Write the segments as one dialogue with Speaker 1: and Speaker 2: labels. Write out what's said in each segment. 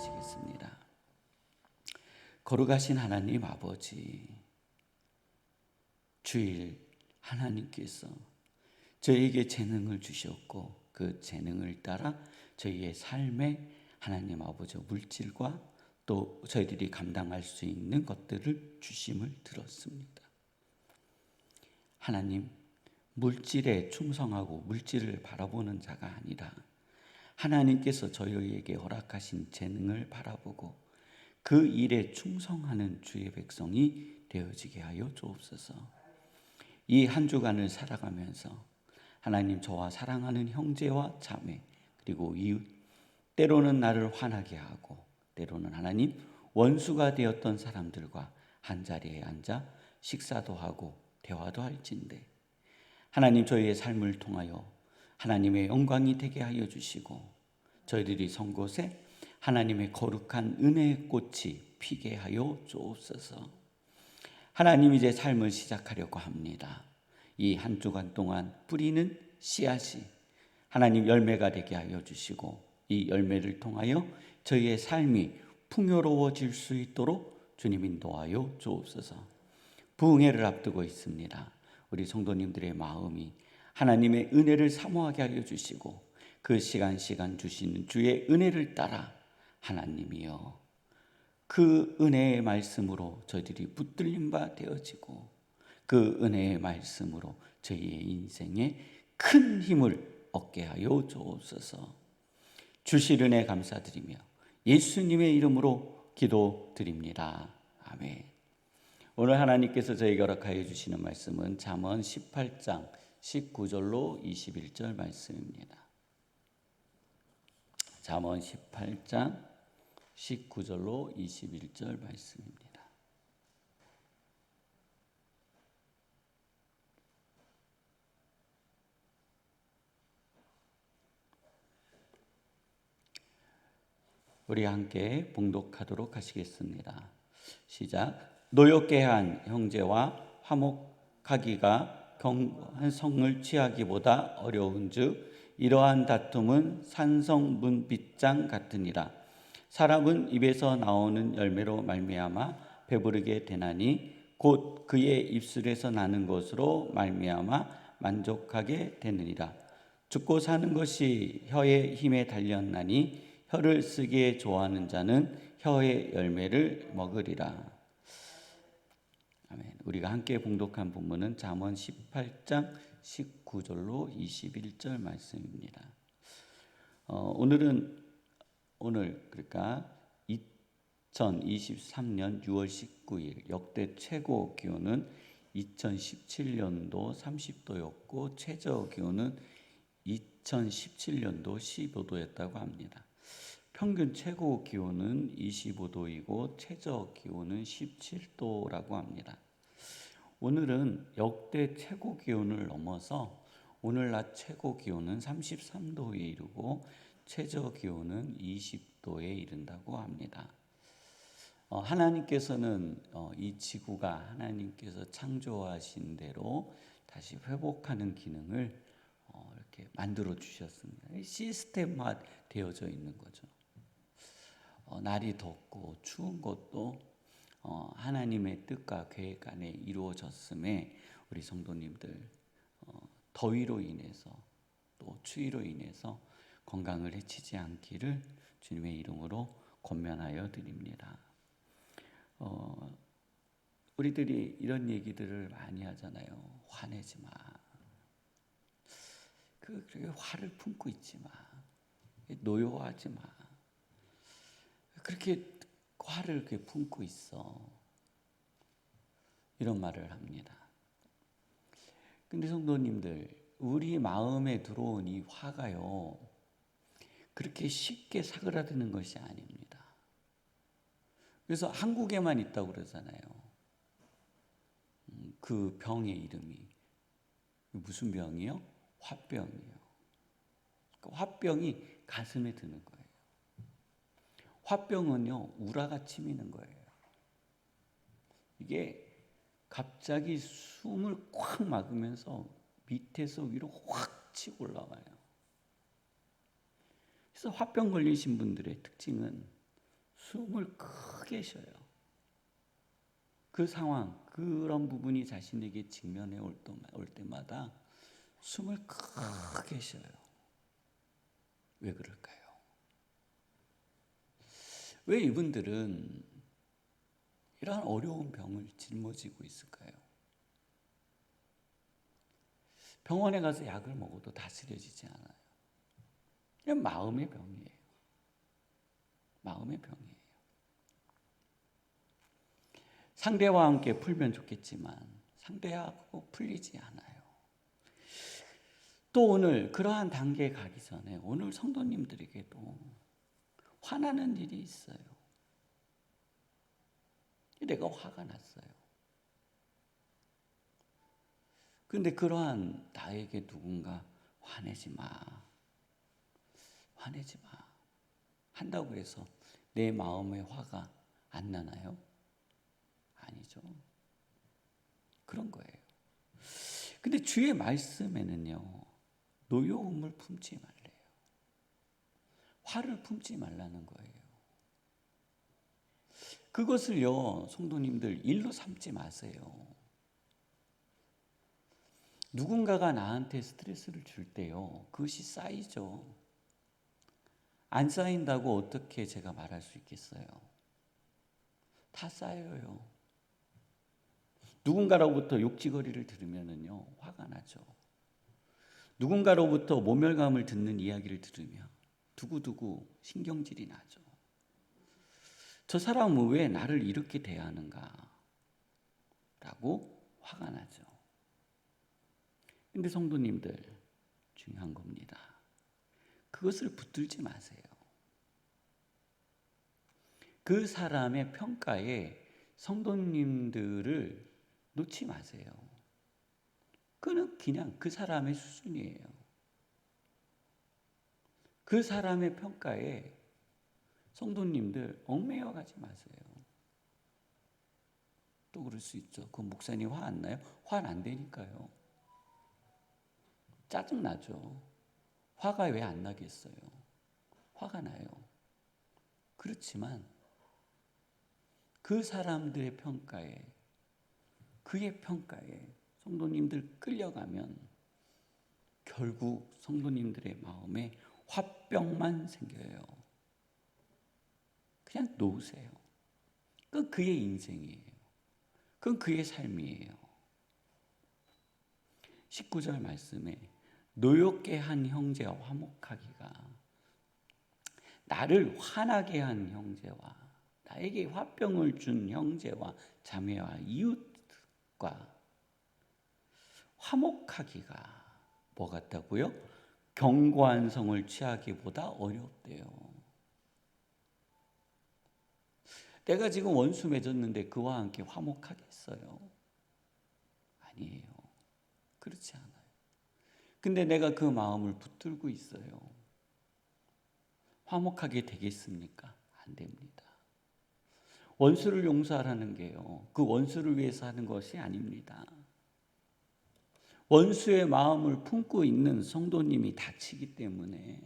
Speaker 1: 기도하시겠습니다. 거룩하신 하나님 아버지, 주일 하나님께서 저희에게 재능을 주셨고 그 재능을 따라 저희의 삶에 하나님 아버지 물질과 또 저희들이 감당할 수 있는 것들을 주심을 들었습니다. 하나님, 물질에 충성하고 물질을 바라보는 자가 아니라 하나님께서 저희에게 허락하신 재능을 바라보고 그 일에 충성하는 주의 백성이 되어지게 하여 주옵소서. 이 한 주간을 살아가면서 하나님, 저와 사랑하는 형제와 자매 그리고 이웃, 때로는 나를 화나게 하고 때로는 하나님 원수가 되었던 사람들과 한자리에 앉아 식사도 하고 대화도 할진대 하나님, 저희의 삶을 통하여 하나님의 영광이 되게 하여 주시고 저희들이 선 곳에 하나님의 거룩한 은혜의 꽃이 피게 하여 주옵소서. 하나님, 이제 삶을 시작하려고 합니다. 이 한 주간 동안 뿌리는 씨앗이 하나님 열매가 되게 하여 주시고 이 열매를 통하여 저희의 삶이 풍요로워질 수 있도록 주님 인도하여 주옵소서. 부흥회를 앞두고 있습니다. 우리 성도님들의 마음이 하나님의 은혜를 사모하게 하여 주시고 그 시간 주시는 주의 은혜를 따라 하나님이여 그 은혜의 말씀으로 저희들이 붙들린 바 되어지고 그 은혜의 말씀으로 저희의 인생에 큰 힘을 얻게 하여 주옵소서. 주실 은혜 감사드리며 예수님의 이름으로 기도드립니다. 아멘. 오늘 하나님께서 저에게 허락하여 주시는 말씀은 잠언 18장 19절로 21절 말씀입니다. 잠언 18장 19절로 21절 말씀입니다. 우리 함께 봉독하도록 하시겠습니다. 시작. 노엽게 한 형제와 화목하기가 견고한 성을 취하기보다 어려운즉 이러한 다툼은 산성 문빗장 같으니라. 사람은 입에서 나오는 열매로 말미암아 배부르게 되나니 곧 그의 입술에서 나는 것으로 말미암아 만족하게 되느니라. 죽고 사는 것이 혀의 힘에 달렸나니 혀를 쓰기에 좋아하는 자는 혀의 열매를 먹으리라. 아멘. 우리가 함께 봉독한 본문은 잠언 18장 19절로 21절 말씀입니다. 오늘 그러니까 2023년 6월 19일 역대 최고 기온은 2017년도 30도였고 최저 기온은 2017년도 15도였다고 합니다. 평균 최고 기온은 25도이고 최저 기온은 17도라고 합니다. 오늘은 역대 최고 기온을 넘어서 오늘 낮 최고 기온은 33도에 이르고 최저 기온은 20도에 이른다고 합니다. 하나님께서는 이 지구가 하나님께서 창조하신 대로 다시 회복하는 기능을 이렇게 만들어 주셨습니다. 시스템화 되어져 있는 거죠. 날이 덥고 추운 것도 하나님의 뜻과 계획 안에 이루어졌음에 우리 성도님들 더위로 인해서 또 추위로 인해서 건강을 해치지 않기를 주님의 이름으로 권면하여 드립니다. 우리들이 이런 얘기들을 많이 하잖아요. 화내지 마. 그렇게 화를 품고 있지 마. 노여워하지 마. 그렇게 화를 이렇게 품고 있어. 이런 말을 합니다. 근데 성도님들, 우리 마음에 들어온 이 화가요, 그렇게 쉽게 사그라드는 것이 아닙니다. 그래서 한국에만 있다고 그러잖아요. 그 병의 이름이 무슨 병이요? 화병이요. 그러니까 화병이 가슴에 드는 거예요. 화병은요, 우라가 치미는 거예요. 이게 갑자기 숨을 꽉 막으면서 밑에서 위로 확 치고 올라와요. 그래서 화병 걸리신 분들의 특징은 숨을 크게 쉬어요. 그 상황, 그런 부분이 자신에게 직면해 올 때마다 숨을 크게 쉬어요. 왜 그럴까요? 왜 이분들은 이러한 어려운 병을 짊어지고 있을까요? 병원에 가서 약을 먹어도 다스려지지 않아요. 그냥 마음의 병이에요. 마음의 병이에요. 상대와 함께 풀면 좋겠지만 상대하고 풀리지 않아요. 또 오늘 그러한 단계에 가기 전에 오늘 성도님들에게도 화나는 일이 있어요. 내가 화가 났어요. 그런데 그러한 나에게 누군가 화내지 마. 화내지 마. 한다고 해서 내 마음에 화가 안 나나요? 아니죠. 그런 거예요. 근데 주의 말씀에는요, 노여움을 품지 말래요. 화를 품지 말라는 거예요. 그것을요, 성도님들 일로 삼지 마세요. 누군가가 나한테 스트레스를 줄 때요, 그것이 쌓이죠. 안 쌓인다고 어떻게 제가 말할 수 있겠어요? 다 쌓여요. 누군가로부터 욕지거리를 들으면은요, 화가 나죠. 누군가로부터 모멸감을 듣는 이야기를 들으면 두고두고 신경질이 나죠. 저 사람은 왜 나를 이렇게 대하는가? 라고 화가 나죠. 근데 성도님들, 중요한 겁니다. 그것을 붙들지 마세요. 그 사람의 평가에 성도님들을 놓지 마세요. 그는 그냥 그 사람의 수준이에요. 그 사람의 평가에 성도님들 얽매여 가지 마세요. 또 그럴 수 있죠. 그 목사님 화 안 나요? 화 안 되니까요. 짜증나죠. 화가 왜 안 나겠어요? 화가 나요. 그렇지만 그 사람들의 평가에, 그의 평가에 성도님들 끌려가면 결국 성도님들의 마음에 화병만 생겨요. 그냥 놓으세요. 그건 그의 인생이에요. 그건 그의 삶이에요. 19절 말씀에 노엽게 한 형제와 화목하기가, 나를 화나게 한 형제와 나에게 화병을 준 형제와 자매와 이웃과 화목하기가 뭐 같다고요? 견고한 성을 취하기보다 어렵대요. 내가 지금 원수 맺었는데 그와 함께 화목하겠어요? 아니에요. 그렇지 않아요. 근데 내가 그 마음을 붙들고 있어요. 화목하게 되겠습니까? 안 됩니다. 원수를 용서하라는 게요, 그 원수를 위해서 하는 것이 아닙니다. 원수의 마음을 품고 있는 성도님이 다치기 때문에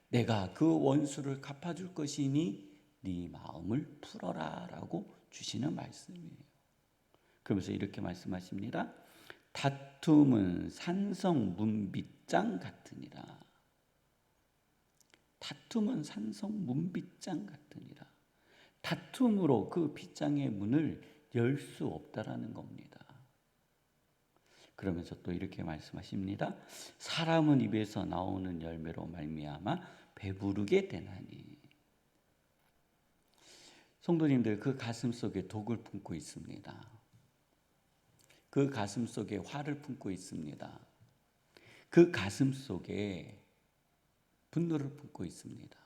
Speaker 1: 내가 그 원수를 갚아줄 것이니 네 마음을 풀어라 라고 주시는 말씀이에요. 그러면서 이렇게 말씀하십니다. 다툼은 산성 문빗장 같으니라. 다툼은 산성 문빗장 같으니라. 다툼으로 그 빗장의 문을 열 수 없다라는 겁니다. 그러면서 또 이렇게 말씀하십니다. 사람은 입에서 나오는 열매로 말미암아 배부르게 되나니. 성도님들, 그 가슴 속에 독을 품고 있습니다. 그 가슴 속에 화를 품고 있습니다. 그 가슴 속에 분노를 품고 있습니다.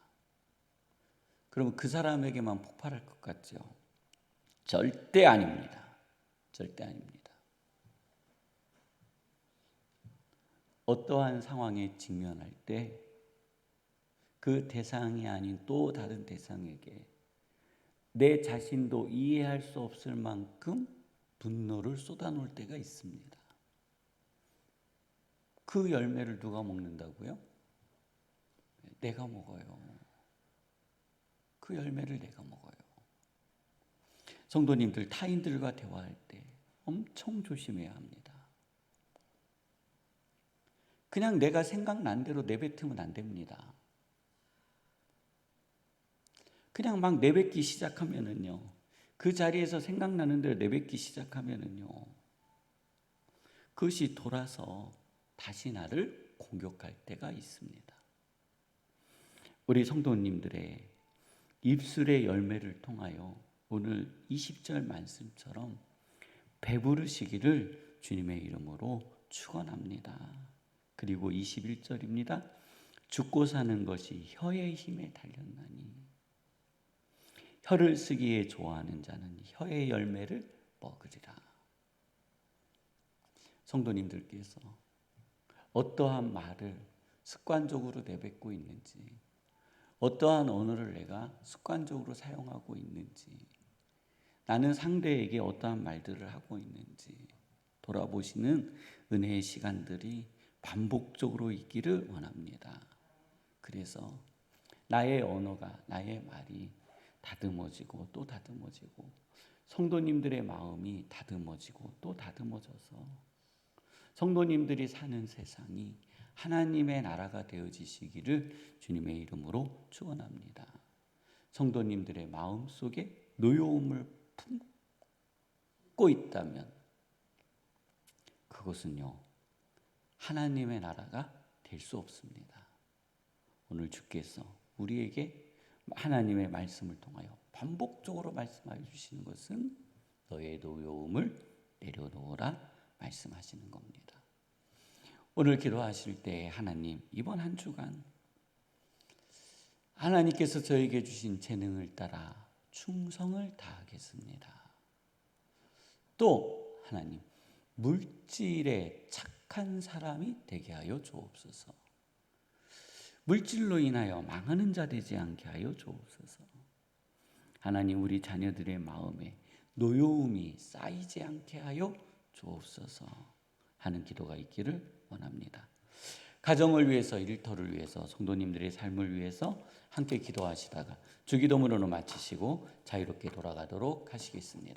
Speaker 1: 그러면 그 사람에게만 폭발할 것 같죠? 절대 아닙니다. 절대 아닙니다. 어떠한 상황에 직면할 때 그 대상이 아닌 또 다른 대상에게 내 자신도 이해할 수 없을 만큼 분노를 쏟아놓을 때가 있습니다. 그 열매를 누가 먹는다고요? 내가 먹어요. 그 열매를 내가 먹어요. 성도님들, 타인들과 대화할 때 엄청 조심해야 합니다. 그냥 내가 생각난 대로 내뱉으면 안 됩니다. 그냥 막 내뱉기 시작하면은요, 그 자리에서 생각나는 대로 내뱉기 시작하면은요, 그것이 돌아서 다시 나를 공격할 때가 있습니다. 우리 성도님들의 입술의 열매를 통하여 오늘 20절 말씀처럼 배부르시기를 주님의 이름으로 축원합니다. 그리고 21절입니다. 죽고 사는 것이 혀의 힘에 달렸나니 혀를 쓰기에 좋아하는 자는 혀의 열매를 먹으리라. 성도님들께서 어떠한 말을 습관적으로 내뱉고 있는지, 어떠한 언어를 내가 습관적으로 사용하고 있는지, 나는 상대에게 어떠한 말들을 하고 있는지 돌아보시는 은혜의 시간들이 반복적으로 있기를 원합니다. 그래서 나의 언어가, 나의 말이 다듬어지고 또 다듬어지고, 성도님들의 마음이 다듬어지고 또 다듬어져서 성도님들이 사는 세상이 하나님의 나라가 되어지시기를 주님의 이름으로 축원합니다. 성도님들의 마음 속에 노여움을 품고 있다면 그것은요, 하나님의 나라가 될 수 없습니다. 오늘 주께서 우리에게 하나님의 말씀을 통하여 반복적으로 말씀하여 주시는 것은 너의 노여움을 내려놓으라 말씀하시는 겁니다. 오늘 기도하실 때 하나님, 이번 한 주간 하나님께서 저에게 주신 재능을 따라 충성을 다하겠습니다. 또 하나님, 물질에 착한 사람이 되게 하여 주옵소서. 물질로 인하여 망하는 자 되지 않게 하여 주옵소서. 하나님, 우리 자녀들의 마음에 노여움이 쌓이지 않게 하여 주옵소서 하는 기도가 있기를 원합니다. 가정을 위해서, 일터를 위해서, 성도님들의 삶을 위해서 함께 기도하시다가 주기도문으로 마치시고 자유롭게 돌아가도록 하시겠습니다.